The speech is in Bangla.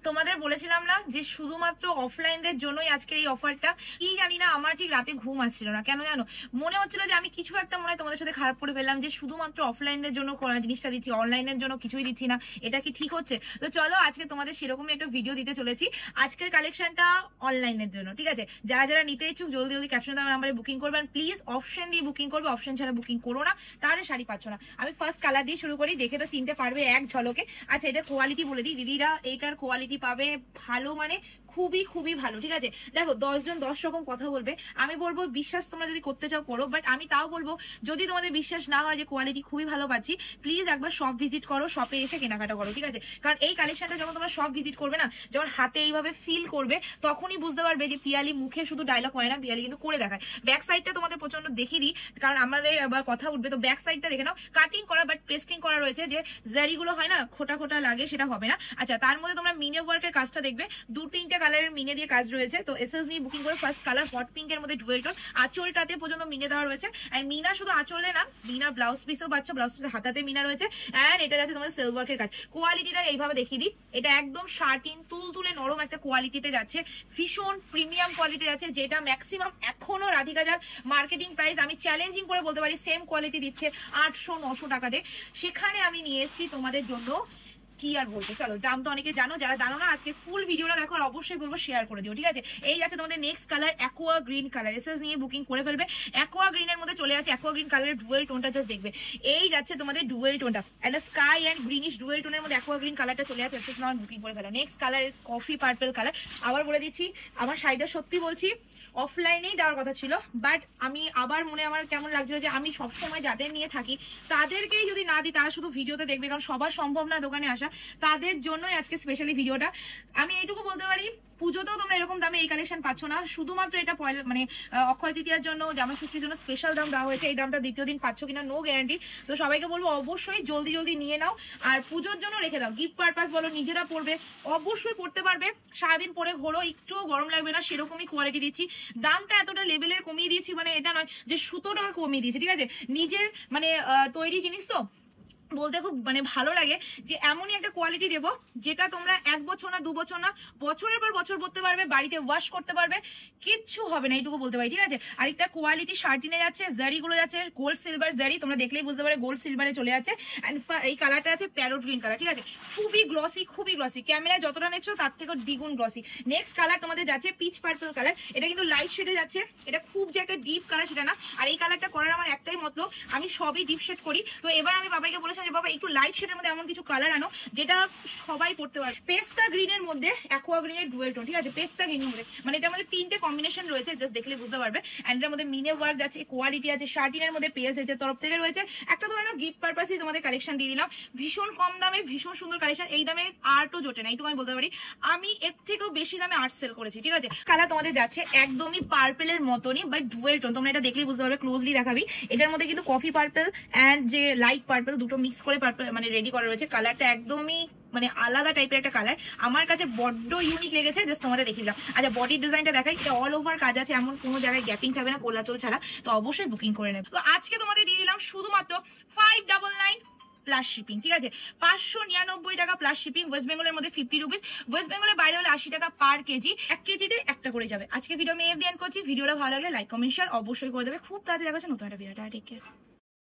তোমাদের বলেছিলাম না যে শুধুমাত্র অফলাইনদের জন্যই আজকের এই অফারটা। কি জানি না, আমার ঠিক রাতে ঘুম আসছিল না, কেন জানো? মনে হচ্ছিল যে আমি কিছু একটা মনে হয় তোমাদের সাথে খারাপ করে ফেললাম, যে শুধুমাত্র অফলাইনদের জন্য জিনিসটা দিচ্ছি, অনলাইনের জন্য কিছুই দিচ্ছি না। এটা কি ঠিক হচ্ছে? তো চলো আজকে তোমাদের সেরকমই একটা ভিডিও দিতে চলেছি। আজকের কালেকশনটা অনলাইনের জন্য, ঠিক আছে? যারা যারা নিতে ইচ্ছুক জলদি জলদি ক্যাপশন দেওয়ার নাম্বারে বুকিং করবেন প্লিজ। অপশন দিয়ে বুকিং করবে, অপশন ছাড়া বুকিং করো না, তাহলে শাড়ি পাচ্ছ না। আমি ফার্স্ট কালার দিয়ে শুরু করি, দেখে তো চিনতে পারবে এক ঝলকে। আচ্ছা, এটার কোয়ালিটি বলে দিই দিদিরা, এইটার কোয়ালিটি পাবে ভালো, মানে খুবই খুবই ভালো, ঠিক আছে? দেখো 10 জন 10 রকম কথা বলবে, আমি বলবো বিশ্বাস তোমরা যদি করতে চাও করো, বাট আমি তাও বলবো যদি তোমাদের বিশ্বাস না হয় যে কোয়ালিটি খুবই ভালো পাচ্ছি, প্লিজ একবার শপ ভিজিট করো, শপে এসে কেনাকাটা করো, ঠিক আছে? কারণ এই কালেকশনটা যখন তোমরা শপ ভিজিট করবে না, যখন হাতে এইভাবে ফিল করবে, তখনই বুঝতে পারবে যে পিয়ালি মুখে শুধু ডায়লগ হয় না, পিয়ালি কিন্তু করে দেখায়। ব্যাক সাইডটা তোমাদের প্রচন্ড দেখিয়ে দিই, কারণ আমাদের আবার কথা উঠবে। তো ব্যাক সাইডটা দেখে নাও, কাটিং করা বাট পেস্টিং করা রয়েছে, যে জারিগুলো হয় না খোটা খোটা লাগে, সেটা হবে না। আচ্ছা, তার মধ্যে তোমরা মিনে ওয়ার্কের কাজটা দেখবে, 2-3টে কালারের মিনে দিয়ে কাজ রয়েছে। তো এসএস নিয়ে বুকিং করে ফার্স্ট কালার হট পিঙ্ক এর মধ্যে ডুয়েল টোন, আঁচলটাতে পর্যন্ত মিনে দেওয়া রয়েছে। এন্ড মিনা শুধু আঁচলে না, মিনা ব্লাউজ পিসও পাচ্ছ, ব্লাউজ পিসের হাতাতে মিনা রয়েছে। এন্ড এটা যাচ্ছে তোমাদের সিলভার ওয়ার্কের কাজ। কোয়ালিটিটা এইভাবে দেখিয়ে দিই, এটা একদম শার্টিন তুলতুলে নরম একটা কোয়ালিটিতে যাচ্ছে, ভীষণ প্রিমিয়াম কোয়ালিটি যাচ্ছে, যেটা ম্যাক্সিমাম এখনো রাধিকা যার মার্কেটিং প্রাইস আমি চ্যালেঞ্জিং করে বলতে পারি সেম কোয়ালিটি দিচ্ছে 800-900 টাকাতে, সেখানে আমি নিয়ে এসেছি তোমাদের জন্য। কি আর বলবো, চলো দাম তো অনেকে জানো, যারা জানো না আজকে ফুল ভিডিওটা দেখো, আর অবশ্যই বলবো শেয়ার করে দিও, ঠিক আছে? এই যাচ্ছে তোমাদের next colour aqua green colour, SS নিয়ে বুকিং করে ফেলবে। অ্যাকোয়া গ্রিনের মধ্যে চলে আছে, অ্যাকোয়া গ্রিন কালারের ডুয়েল টোনটা জাস্ট দেখবে। এই যাচ্ছে তোমাদের ডুয়েল টোনটা, and sky and greenish dual টোনের মধ্যে অ্যাকোয়া গ্রিন কালারটা চলে আছে, এসএস নাও বুকিং করে ফেলো। Next colour is coffee purple colour. আবার বলে দিচ্ছি, আমার শাড়িটা সত্যি বলছি অফলাইনেই দেওয়ার কথা ছিল, বাট আমি আবার মনে আমার কেমন লাগছিল যে আমি সবসময় যাদের নিয়ে থাকি তাদেরকেই যদি না দিই, তারা শুধু ভিডিওতে দেখবে, কারণ সবার সম্ভব না দোকানে আসা, তাদের জন্যই আজকে স্পেশালি ভিডিওটা। আমি এইটুকু বলতে পারি, পুজোতেও তোমরা এরকম দামে এই কালেকশন পাচ্ছ না, শুধুমাত্র এটা পয়লা মানে অক্ষয় তৃতীয়ার জন্য, জামা ষষ্ঠীর জন্য স্পেশাল দাম দেওয়া হয়েছে। এই দামটা দ্বিতীয় দিন পাচ্ছ কিনা নো গ্যারান্টি। তো সবাইকে বলবো অবশ্যই জলদি জলদি নিয়ে নাও, আর পুজোর জন্য রেখে দাও, গিফট পারপাস বলো, নিজেরা পড়বে, অবশ্যই পড়তে পারবে, সারাদিন পরে ঘোরো, একটুও গরম লাগবে না, সেরকমই কোয়ালিটি দিচ্ছি। দামটা এতটা লেভেলের কমিয়ে দিয়েছি, মানে এটা নয় যে সুতোটা কমিয়ে দিয়েছি, ঠিক আছে? নিজের মানে তৈরি জিনিস তো বলতে খুব মানে ভালো লাগে, যে এমনই একটা কোয়ালিটি দেবো যেটা তোমরা 1 বছর না 2 বছর না, বছরের পর বছর পড়তে পারবে, বাড়িতে ওয়াশ করতে পারবে, কিচ্ছু হবে না, এইটুকু বলতে পারি, ঠিক আছে? আর একটা কোয়ালিটি শার্টিনে যাচ্ছে, জারিগুলো যাচ্ছে গোল্ড সিলভার জারি, তোমরা দেখলেই বুঝতে পারবে গোল্ড সিলভারে চলে যাচ্ছে। এন্ড এই কালারটা আছে প্যারোট গ্রিন কালার, ঠিক আছে? খুবই গ্লসি, খুবই গ্লসি, ক্যামেরায় যতটা নেচ্ছ তার থেকে দ্বিগুণ গ্লসি। নেক্সট কালার তোমাদের যাচ্ছে পিচ পার্পল কালার, এটা কিন্তু লাইট শেডে যাচ্ছে, এটা খুব যে একটা ডিপ কালার সেটা না। আর এই কালারটা করার আমার একটাই মতলব, আমি সবই ডিপ শেড করি। তো এবার আমি বাবাইকে বলেছিলাম যে বাবা একটু লাইট শেডের মধ্যে এমন কিছু কালার আনো যেটা সবাই পড়তে পারে। পেস্তা গ্রিনের মধ্যে অ্যাকোয়া গ্রিনের ডুয়েল টোন, ঠিক আছে? পেস্তা গ্রিনের মধ্যে, মানে এটার মধ্যে 3টে কম্বিনেশন রয়েছে, জাস্ট দেখলে বুঝতে পারবে। এন্ড এর মধ্যে মিনে ওয়ার্ক যাচ্ছে, কোয়ালিটি আছে, শার্টিনের মধ্যে পেস এর তরফ থেকে রয়েছে একটা, ধরে নাও গিফট পারপাসই তোমাদের কালেকশন দিয়ে দিলাম। ভীষণ কম দামে ভীষণ সুন্দর কালেকশন, এই দামে আর্টও জোটে না, এইটুকু আমি বলতে পারি। আমি এর থেকেও বেশি দামে আর্ট সেল করেছি, ঠিক আছে? কালার তোমাদের যাচ্ছে একদমই পার্পেলের মতনই, বাট ডুয়েল টোন, তোমরা এটা দেখলেই বুঝতে পারবে, ক্লোজলি দেখাবি। এটার মধ্যে কিন্তু কফি পার্পেল এন্ড যে লাইট পার্পেল দুটো মিক্স করে পার্পেল মানে রেডি করা রয়েছে। কালারটা একদমই মানে আলাদা টাইপের একটা কালার, আমার কাছে বড্ড ইউনিক লেগেছে, জাস্ট তোমাদের দেখিয়ে দিলাম। আচ্ছা, বডির ডিজাইনটা দেখাই, এটা অল ওভার কাজ আছে, এমন কোনো জায়গায় গ্যাপিং থাকবে না কোলাচল ছাড়া, তো অবশ্যই বুকিং করে নেবে। তো আজকে তোমাদের দিয়ে দিলাম শুধুমাত্র 599 প্লাস শিপিং, ঠিক আছে? 599 টাকা প্লাস শিপিং, ওয়েস্ট বেঙ্গলের মধ্যে 50 রুপিস, ওয়েস্ট বেঙ্গলের বাইরে হলে 80 টাকা পার কেজি। 1 কেজিতে একটা করে যাবে। আজকে ভিডিও আমি এফ দিয়ে এন্ড করছি। ভিডিওটা ভালো লাগলে লাইক কমেন্ট শেয়ার অবশ্যই করে দেবে। খুব তাড়াতাড়ি দেখা হচ্ছে নতুন একটা ভিডিও। Take care.